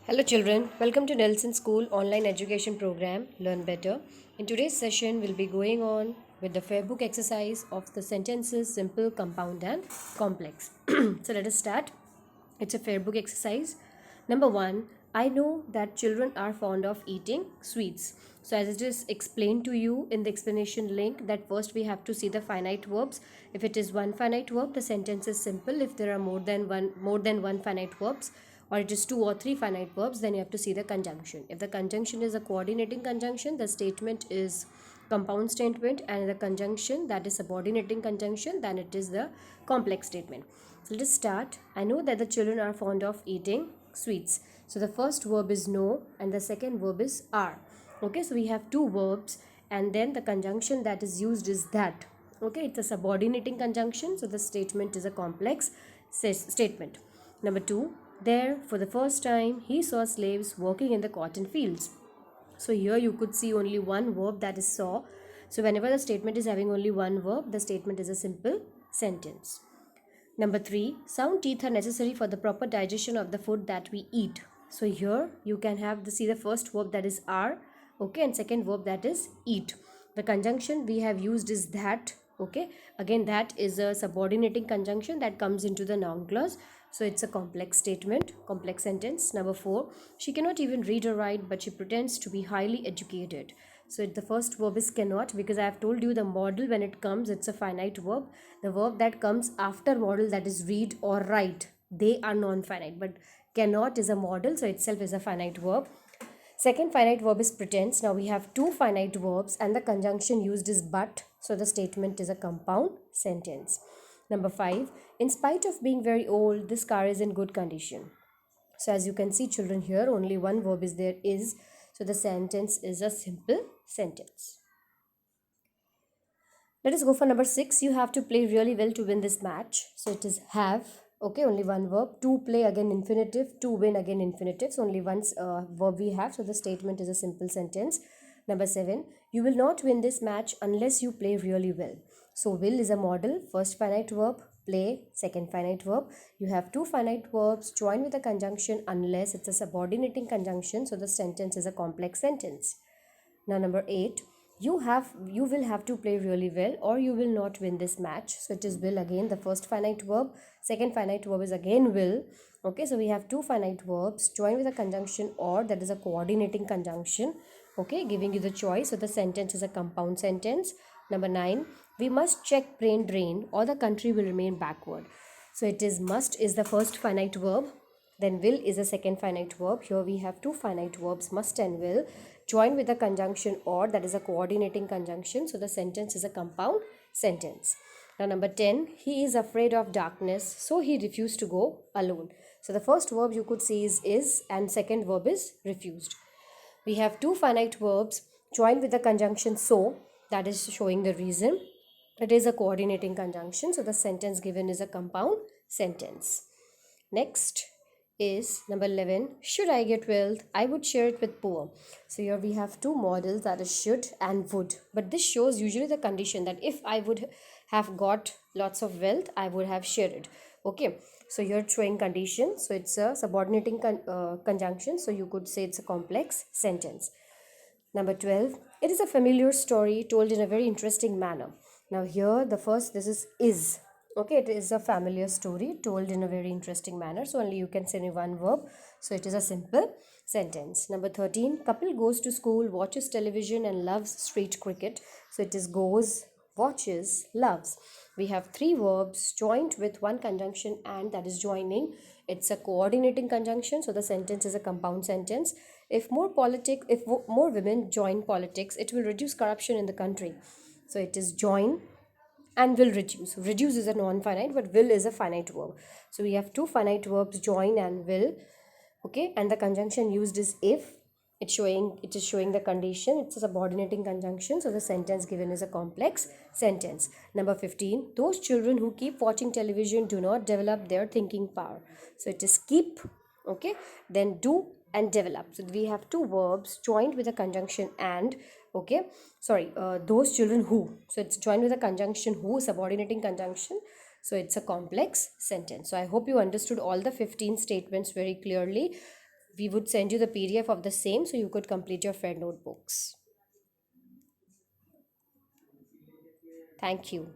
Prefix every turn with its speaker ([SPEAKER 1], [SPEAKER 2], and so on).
[SPEAKER 1] Hello children, welcome to Nelson School online education program Learn Better. In today's session we'll be going on with the fair book exercise of the sentences simple, compound and complex. So let us start. It's a fair book exercise. Number 1, I know that children are fond of eating sweets. So as it is explained to you in the explanation link that first we have to see the finite verbs. If it is one finite verb, the sentence is simple. If there are more than one finite verbs, or it is two or three finite verbs, then you have to see the conjunction. If the conjunction is a coordinating conjunction, the statement is compound statement, and the conjunction that is subordinating conjunction, then it is the complex statement. So let us start. I know that the children are fond of eating sweets. So the first verb is know and the second verb is are. Okay, so we have two verbs and then the conjunction that is used is that. Okay, it's a subordinating conjunction, so the statement is a complex statement. Number 2, there for the first time he saw slaves working in the cotton fields. So here you could see only one verb, that is saw. So whenever the statement is having only one verb, the statement is a simple sentence. Number 3, sound teeth are necessary for the proper digestion of the food that we eat. So here you can have see the first verb, that is are, okay, and second verb, that is eat. The conjunction we have used is that, okay. Again, that is a subordinating conjunction that comes into the noun clause. So it's a complex statement, complex sentence. Number 4, she cannot even read or write, but she pretends to be highly educated. So the first verb is cannot, because I have told you the model when it comes, it's a finite verb. The verb that comes after model, that is read or write, they are non-finite, but cannot is a model, so itself is a finite verb. Second finite verb is pretends. Now we have two finite verbs and the conjunction used is but, so the statement is a compound sentence. Number 5, in spite of being very old, this car is in good condition. So as you can see children, here only one verb is there, is, so the sentence is a simple sentence. Let us go for number 6. You have to play really well to win this match. So it is have, okay, only one verb. To play, again infinitive. To win, again infinitive. So only one verb we have. So the statement is a simple sentence. Number 7. You will not win this match unless you play really well. So will is a model. First finite verb. Play, second finite verb. You have two finite verbs joined with a conjunction unless it's a subordinating conjunction. So the sentence is a complex sentence. Now number 8, you will have to play really well or you will not win this match. So it is will, again the first finite verb, second finite verb is again will. Okay, so we have two finite verbs joined with a conjunction or, that is a coordinating conjunction, okay, giving you the choice. So the sentence is a compound sentence. Number 9, we must check brain drain or the country will remain backward. So it is must is the first finite verb, then will is a second finite verb. Here we have two finite verbs, must and will, joined with a conjunction or, that is a coordinating conjunction. So the sentence is a compound sentence. Now number 10, he is afraid of darkness, so he refused to go alone. So the first verb you could see is and second verb is refused. We have two finite verbs joined with the conjunction so, that is showing the reason. It is a coordinating conjunction, so the sentence given is a compound sentence. Next is number 11, should I get wealth, I would share it with poor. So here we have two models, that is should and would, but this shows usually the condition that if I would have got lots of wealth, I would have shared it. Okay, so you're showing condition, so it's a subordinating conjunction, so you could say it's a complex sentence. Number 12, it is a familiar story told in a very interesting manner. Now here the first, this is. Okay, it is a familiar story told in a very interesting manner. So only you can say one verb. So it is a simple sentence. Number 13, couple goes to school, watches television and loves street cricket. So it is goes, watches, loves. We have three verbs joined with one conjunction and, that is joining. It's a coordinating conjunction, so the sentence is a compound sentence. If more women join politics, it will reduce corruption in the country. So it is join and will reduce. Reduce is a non-finite, but will is a finite verb. So we have two finite verbs, join and will. Okay, and the conjunction used is if. It is showing the condition. It's a subordinating conjunction, so the sentence given is a complex sentence. Number 15, those children who keep watching television do not develop their thinking power. So it is keep, okay, then do and develop. So we have two verbs joined with a conjunction and, okay, sorry, those children who, so it's joined with a conjunction who, subordinating conjunction, so it's a complex sentence. So I hope you understood all the 15 statements very clearly. We would send you the PDF of the same so you could complete your friend notebooks. Thank you.